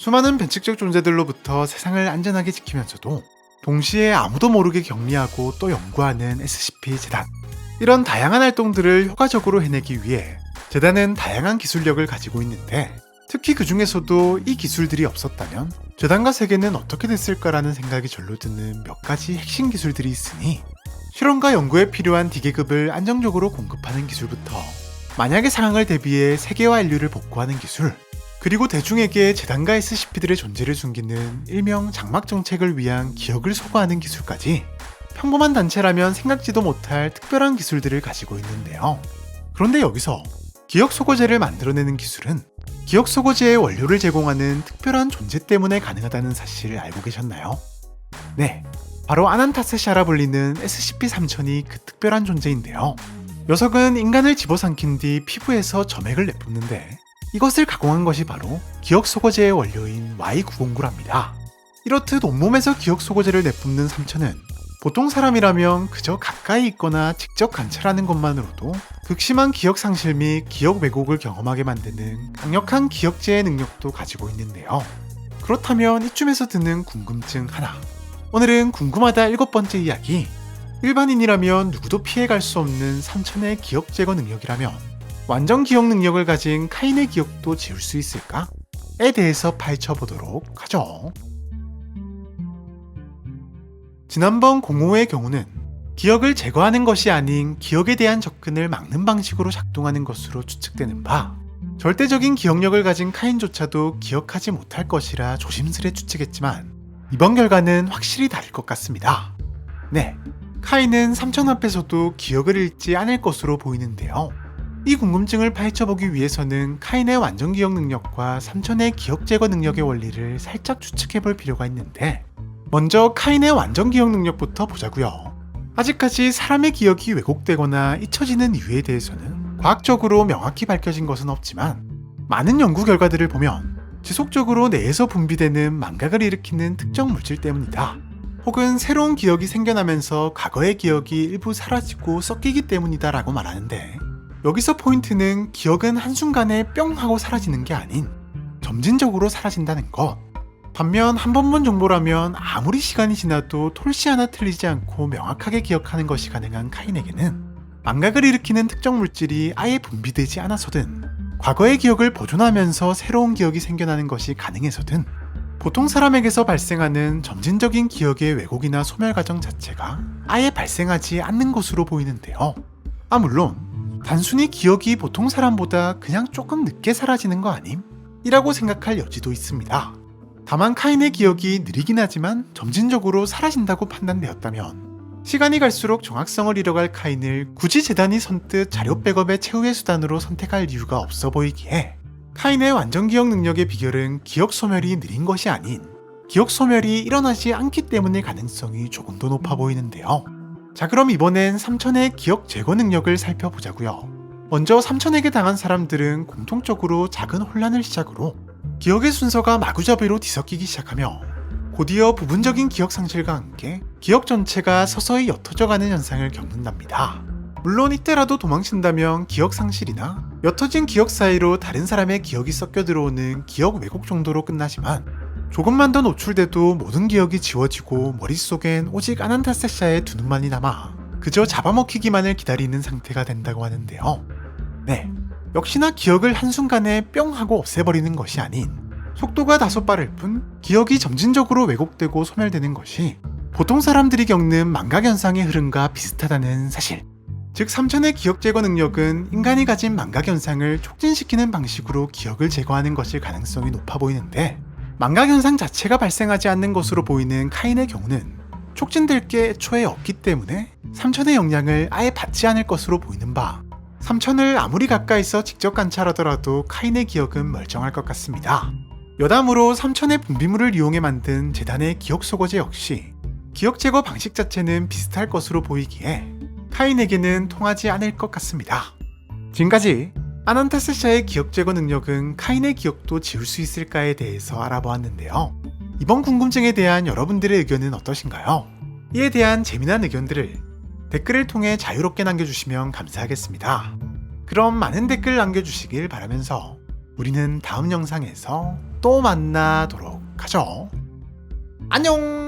수많은 변칙적 존재들로부터 세상을 안전하게 지키면서도 동시에 아무도 모르게 격리하고 또 연구하는 SCP-재단. 이런 다양한 활동들을 효과적으로 해내기 위해 재단은 다양한 기술력을 가지고 있는데, 특히 그 중에서도 이 기술들이 없었다면 재단과 세계는 어떻게 됐을까라는 생각이 절로 드는 몇 가지 핵심 기술들이 있으니, 실험과 연구에 필요한 D계급을 안정적으로 공급하는 기술부터 만약의 상황을 대비해 세계와 인류를 복구하는 기술, 그리고 대중에게 재단과 SCP들의 존재를 숨기는 일명 장막 정책을 위한 기억을 소거하는 기술까지 평범한 단체라면 생각지도 못할 특별한 기술들을 가지고 있는데요. 그런데 여기서 기억 소거제를 만들어내는 기술은 기억 소거제의 원료를 제공하는 특별한 존재 때문에 가능하다는 사실을 알고 계셨나요? 네, 바로 아난타세샤라 불리는 SCP-3000이 그 특별한 존재인데요. 녀석은 인간을 집어삼킨 뒤 피부에서 점액을 내뿜는데, 이것을 가공한 것이 바로 기억 소거제의 원료인 Y909랍니다. 이렇듯 온몸에서 기억 소거제를 내뿜는 3000은 보통 사람이라면 그저 가까이 있거나 직접 관찰하는 것만으로도 극심한 기억 상실 및 기억 왜곡을 경험하게 만드는 강력한 기억제의 능력도 가지고 있는데요. 그렇다면 이쯤에서 드는 궁금증 하나. 오늘은 궁금하다 7번째 이야기. 일반인이라면 누구도 피해갈 수 없는 3000의 기억 제거 능력이라면 완전 기억 능력을 가진 카인의 기억도 지울 수 있을까? 에 대해서 파헤쳐보도록 하죠. 지난번 05의 경우는 기억을 제거하는 것이 아닌 기억에 대한 접근을 막는 방식으로 작동하는 것으로 추측되는 바, 절대적인 기억력을 가진 카인조차도 기억하지 못할 것이라 조심스레 추측했지만 이번 결과는 확실히 다를 것 같습니다. 네, 카인은 3000 앞에서도 기억을 잃지 않을 것으로 보이는데요. 이 궁금증을 파헤쳐보기 위해서는 카인의 완전 기억 능력과 3000의 기억 제거 능력의 원리를 살짝 추측해볼 필요가 있는데, 먼저 카인의 완전 기억 능력부터 보자고요. 아직까지 사람의 기억이 왜곡되거나 잊혀지는 이유에 대해서는 과학적으로 명확히 밝혀진 것은 없지만, 많은 연구 결과들을 보면 지속적으로 뇌에서 분비되는 망각을 일으키는 특정 물질 때문이다, 혹은 새로운 기억이 생겨나면서 과거의 기억이 일부 사라지고 섞이기 때문이다 라고 말하는데, 여기서 포인트는 기억은 한순간에 뿅 하고 사라지는 게 아닌 점진적으로 사라진다는 것. 반면 한 번 본 정보라면 아무리 시간이 지나도 톨씨 하나 틀리지 않고 명확하게 기억하는 것이 가능한 카인에게는 망각을 일으키는 특정 물질이 아예 분비되지 않아서든, 과거의 기억을 보존하면서 새로운 기억이 생겨나는 것이 가능해서든, 보통 사람에게서 발생하는 점진적인 기억의 왜곡이나 소멸 과정 자체가 아예 발생하지 않는 것으로 보이는데요. 물론 단순히 기억이 보통 사람보다 그냥 조금 늦게 사라지는 거 아님? 이라고 생각할 여지도 있습니다. 다만 카인의 기억이 느리긴 하지만 점진적으로 사라진다고 판단되었다면, 시간이 갈수록 정확성을 잃어갈 카인을 굳이 재단이 선뜻 자료 백업의 최후의 수단으로 선택할 이유가 없어 보이기에, 카인의 완전 기억 능력의 비결은 기억 소멸이 느린 것이 아닌 기억 소멸이 일어나지 않기 때문일 가능성이 조금 더 높아 보이는데요. 자, 그럼 이번엔 3000의 기억 제거 능력을 살펴보자고요. 먼저 3000에게 당한 사람들은 공통적으로 작은 혼란을 시작으로 기억의 순서가 마구잡이로 뒤섞이기 시작하며, 곧이어 부분적인 기억 상실과 함께 기억 전체가 서서히 옅어져가는 현상을 겪는답니다. 물론 이때라도 도망친다면 기억 상실이나 옅어진 기억 사이로 다른 사람의 기억이 섞여 들어오는 기억 왜곡 정도로 끝나지만, 조금만 더 노출돼도 모든 기억이 지워지고 머릿속엔 오직 아난타세샤의 두 눈만이 남아 그저 잡아먹히기만을 기다리는 상태가 된다고 하는데요. 네, 역시나 기억을 한순간에 뿅 하고 없애버리는 것이 아닌 속도가 다소 빠를 뿐 기억이 점진적으로 왜곡되고 소멸되는 것이 보통 사람들이 겪는 망각 현상의 흐름과 비슷하다는 사실. 즉 3000의 기억 제거 능력은 인간이 가진 망각 현상을 촉진시키는 방식으로 기억을 제거하는 것일 가능성이 높아 보이는데, 망각 현상 자체가 발생하지 않는 것으로 보이는 카인의 경우는 촉진될 게 애초에 없기 때문에 3000의 영향을 아예 받지 않을 것으로 보이는 바, 3000을 아무리 가까이서 직접 관찰하더라도 카인의 기억은 멀쩡할 것 같습니다. 여담으로 3000의 분비물을 이용해 만든 재단의 기억 소거제 역시 기억 제거 방식 자체는 비슷할 것으로 보이기에 카인에게는 통하지 않을 것 같습니다. 지금까지 아난타세샤의 기억 제거 능력은 카인의 기억도 지울 수 있을까에 대해서 알아보았는데요. 이번 궁금증에 대한 여러분들의 의견은 어떠신가요? 이에 대한 재미난 의견들을 댓글을 통해 자유롭게 남겨주시면 감사하겠습니다. 그럼 많은 댓글 남겨주시길 바라면서 우리는 다음 영상에서 또 만나도록 하죠. 안녕!